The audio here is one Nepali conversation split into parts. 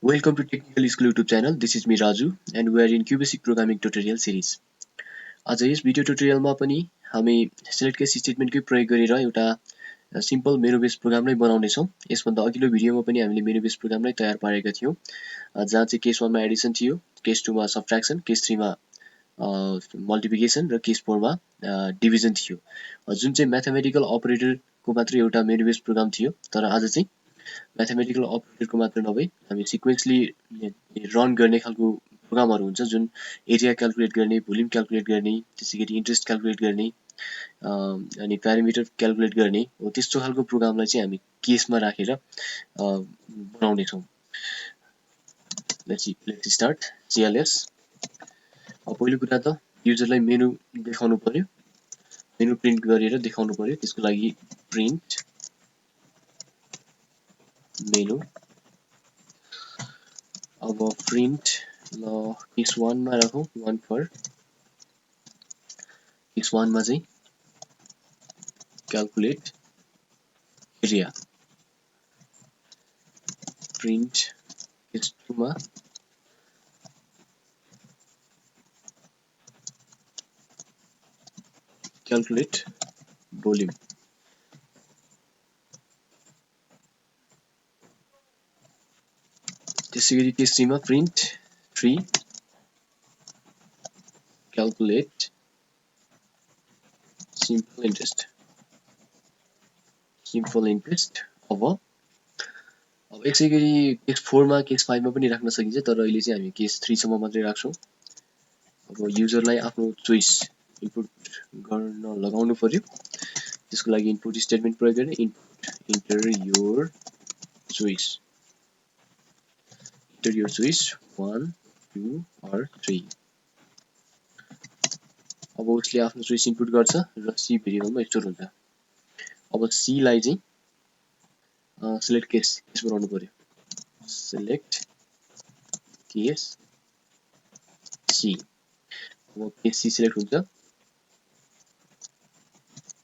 Welcome to Technical School YouTube channel. This is me Raju and we are in QBasic programming tutorial series. आज यस भिडियो ट्युटोरियलमा पनि हामी सिलेक्ट केस स्टेटमेन्टकै प्रयोग गरेर एउटा सिम्पल मेनु बेस प्रोग्राम नै बनाउने छौं। यसभन्दा अघिल्लो भिडियोमा पनि हामीले मेनु बेस प्रोग्राम नै तयार पारेका थियौं, जहाँ चाहिँ केस 1 मा एडिसन थियो, केस 2 मा सबट्र्याक्सन, केस 3 मा मल्टिप्लिकेसन र केस 4 मा डिभिजन थियो, जुन चाहिँ म्याथमेटिकल अपरेटरको मात्र एउटा मेनु बेस प्रोग्राम थियो। तर आज चाहिँ म्याथमेटिकल अपरेटरको मात्र नभई हामी सिक्वेन्सली रन गर्ने खालको प्रोग्रामहरु हुन्छ, जुन एरिया क्याल्कुलेट गर्ने, भोल्युम क्याल्कुलेट गर्ने, त्यसैगरी इन्ट्रेस्ट क्याल्कुलेट गर्ने, अनि प्यारामिटर क्याल्कुलेट गर्ने हो। त्यस्तो खालको प्रोग्रामलाई चाहिँ हामी केसमा राखेर बनाउने छौं। Let's start CLS। पहिलो कुरा त युजरलाई मेनु देखाउनु पर्यो, मेनु प्रिन्ट गरेर देखाउनु पर्यो। त्यसको लागि प्रिन्ट मेनु। अब प्रिन्ट ल केस 1 मा राखौं, 1 फर केस 1 मा चाहिँ क्याल्कुलेट एरिया। प्रिन्ट केस 2 मा क्याल्कुलेट भोल्युम। त्यसैगरी केस 3 मा प्रिन्ट 3 क्याल्कुलेट सिम्पल इन्ट्रेस्ट। अब यसैगरी केस 4 मा केस 5 मा पनि राख्न सकिन्छ, तर अहिले चाहिँ हामी केस 3 सम्म मात्रै राख्छौं। अब युजरलाई आफ्नो चोइस इनपुट गर्न लगाउनु पर्यो। त्यसको लागि इनपुट स्टेटमेन्ट प्रयोग गर्ने, इन्टर योर चोइस, 1 2 or 3। अब उसले आफ्नो चोइस इनपुट गर्छ र सी भेरिएबलमा स्टोर हुन्छ। अब सी लाई चाहिँ सिलेक्ट केस बनाउनु पर्यो। Select case C. अब केस सी सिलेक्ट हुन्छ,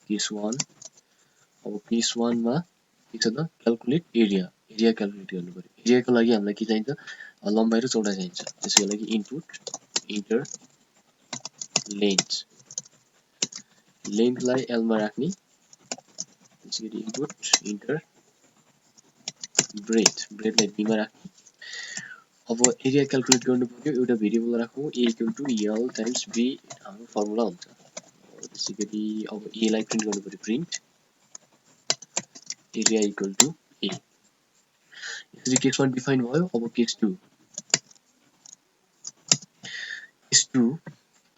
केस 1। अब केस 1 मा के छ त क्याल्कुलेट एरिया क्याल्कुलेट गर्नु पर्यो। एरियाको लागि हामीलाई के चाहिन्छ, लम्बाई र चौडाई चाहिन्छ। त्यसको लागि इनपुट इन्टर लेन्थ लाई L मा राख्ने। त्यसैगरी इनपुट इन्टर ब्रेथ लाई B मा राख्ने। अब एरिया क्याल्कुलेट गर्नु पर्यो। एउटा भेरिएबल राखौं, A = L टाइम्स B हाम्रो फर्मुला हुन्छ। त्यसैगरी अब A लाई प्रिन्ट गर्नु पर्यो, प्रिन्ट एरिया = A। यसरी केस 1 डिफाइन भयो। अब केस 2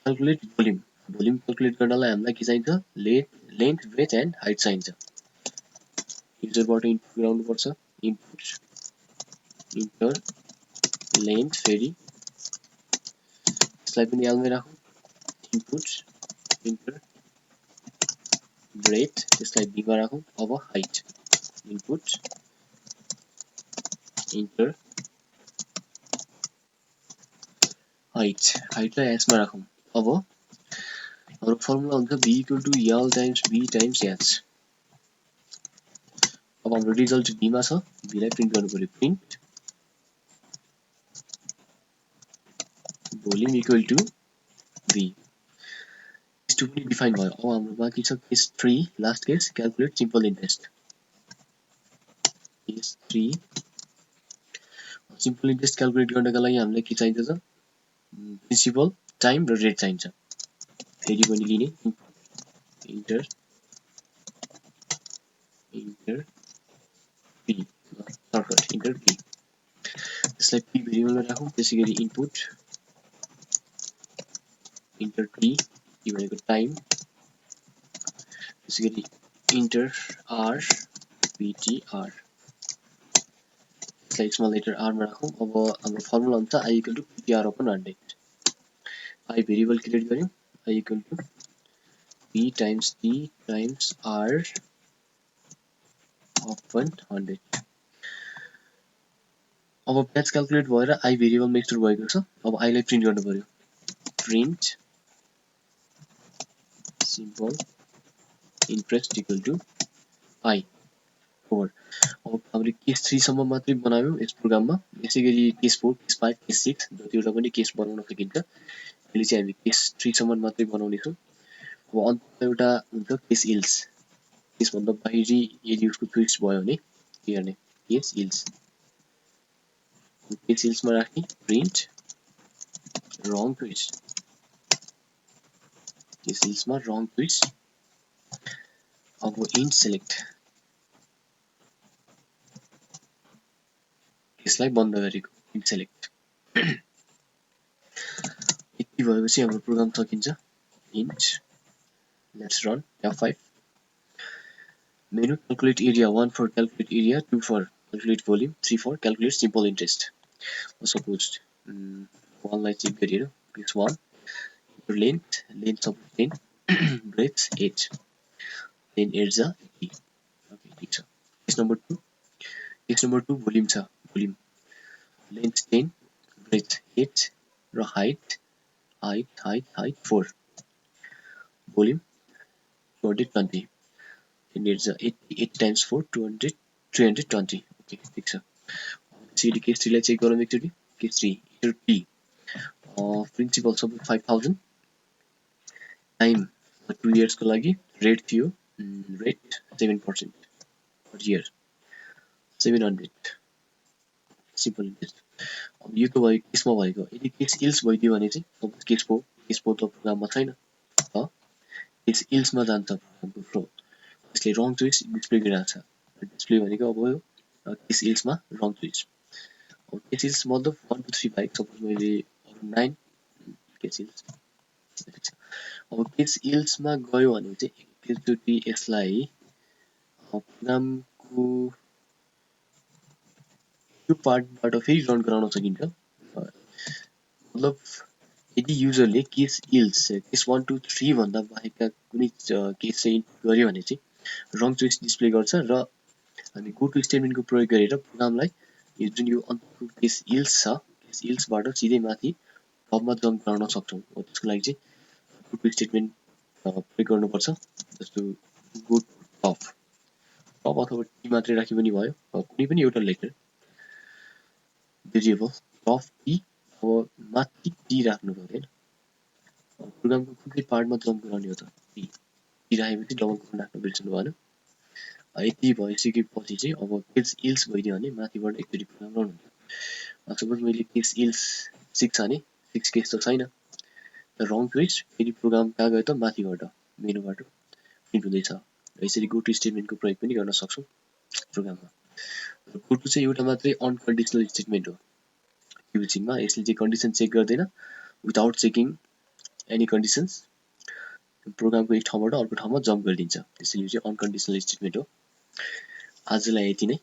क्याल्कुलेट भोल्युम क्याल्कुलेट गर्नलाई हामीलाई के चाहिन्छ, लेन्थ ब्रेथ एन्ड हाइट चाहिन्छ। युजरबाट इनपुट गराउनु पर्छ, इनपुट इन्टर लेन्थ, फेरि यसलाई पनि L मै राखौं, इनपुट इन्टर ब्रेथ, त्यसलाई B मा राखौं। अब हाइट, इनपुट इन्टर हाइटलाई H मा राखौं। अब हाम्रो फर्मुला हुन्छ B = L times B times H। अब हाम्रो रिजल्ट B मा छ, B लाई प्रिन्ट गर्नु पर्यो, प्रिन्ट भोल्युम = B। केस 2 पनि डिफाइन भयो। अब हाम्रो बाँकी छ case 3, last case, calculate simple interest. Case 3 simple interest calculate गर्नका लागि हामीलाई के चाहिन्छ त, प्रिन्सिपल, टाइम र रेट चाहिन्छ। फेरि पनि लिने, enter P, shortcut enter P। त्यसलाई P भेरिएबलमा राखौं। त्यसैगरी इनपुट इन्टर T भनेको टाइम, त्यसैगरी इन्टर R PTR, त्यसलाई स्मल लेटर R मा राखौं। अब हाम्रो फर्मुला हुन्छ I = PTR/100। I variable create गर्यौं, I = P times T times R upon 100। अब प्याच क्याल्कुलेट भएर I भेरिएबलमा स्टोर भएको छ। अब I लाई प्रिन्ट गर्नु पर्यो, प्रिन्ट सिम्पल इन्ट्रेस्ट = I। 4 अब हामीले केस 3 सम्म मात्रै बनायौं यस प्रोग्राममा यसैगरी केस 4 केस 5 केस 6 जतिवटा पनि केस बनाउन सकिन्छ अहिले चाहिँ हामी केस 3 सम्म मात्रै बनाउने छौं अब अन्तमा एउटा हुन्छ केस इल्स केस भन्दा बाहिरी यदि उसको ट्विस्ट भयो भने के गर्ने केस इल्समा राख्ने प्रिन्ट रङ ट्विस्ट केस इल्समा रङ ट्विस्ट अब इन्ट सेलेक्ट यसलाई बन्द गरेको इन्ट सेलेक्ट यति भएपछि हाम्रो प्रोग्राम सकिन्छ int let's run F5 menu calculate area 1 for calculate area 2 for calculate volume 3 for calculate simple interest suppose 1 लाई check गरिएर case 1 length suppose 10 breadth 8 10 8 जा 80 ओके ठीक छ केस नम्बर 2 भोल्युम छ भोल्युम length 10 breadth 8 र height 4 volume 220 10 8 जा 80 times 4 200 320 ओके ठीक छ सीडी केस 3 लाई चेक गरौँ एकचोटी केस 3 इन्टर p प्रिन्सिपल सब 5000 टाइम 2 इयर्स को लागि रेट थियो rate 7% per year 700 simple interest अब यो त भयो केसमा भएको यदि केस इल्स भइदियो भने चाहिँ सपोज केस 4 त प्रोग्राममा छैन त केस इल्समा जान्छ प्रोग्रामको फ्लो यसले रङ ट्विस्ट डिस्प्ले गरिरहेको छ डिस्प्ले भनेको अब यो केस इल्समा रङ ट्विस्ट अब केस इल्स मतलब 1 2 3 5 सपोज मैले 9 केस इल्स अब केस इल्समा गयो भने चाहिँ एकचोटी यसलाई प्रोग्रामको यो पार्टबाट फेरि रन गराउन सकिन्छ मतलब यदि युजरले केस इल्स केस 1 2 3 भन्दा बाहेकका कुनै केस चाहिँ इन्पुट गर्यो भने चाहिँ रङ ट्विस्ट डिस्प्ले गर्छ र हामी गो टु स्टेटमेन्टको प्रयोग गरेर प्रोग्रामलाई यो जुन यो अन्तको केस इल्स छ केस इल्सबाट सिधै माथि टपमा जम्प गराउन सक्छौं त्यसको लागि चाहिँ गो टु स्टेटमेन्ट प्रयोग गर्नुपर्छ जस्तो गो टप अथवा टी मात्रै राखे पनि भयो कुनै पनि एउटा लेटर भेरिएबल टप टी अब माथि टी राख्नु पर्दैन प्रोग्रामको कुनै पार्टमा जम्प गराउने हो त टी राखेपछि डबल कोट राख्न बिर्सनु भएन यति भइसकेपछि चाहिँ अब केस इल्स भइदियो भने माथिबाट एकचोटि प्रोग्राम रन हुन्छ सपोज मैले केस इल्स 6 हाने 6 केस त छैन रङ ट्विस्ट फेरि प्रोग्राम कहाँ गयो त माथिबाट मेनुबाट प्रिन्ट हुँदैछ यसरी गो टु स्टेटमेन्टको प्रयोग पनि गर्न सक्छौं प्रोग्राममा गो टु चाहिँ एउटा मात्रै अनकन्डिसनल स्टेटमेन्ट हो क्युबिसिङमा यसले चाहिँ कन्डिसन चेक गर्दैन विदाउट चेकिङ एनी कन्डिसन्स प्रोग्रामको एक ठाउँबाट अर्को ठाउँमा जम्प गरिदिन्छ त्यसैले चाहिँ अनकन्डिसनल स्टेटमेन्ट हो आजलाई यति नै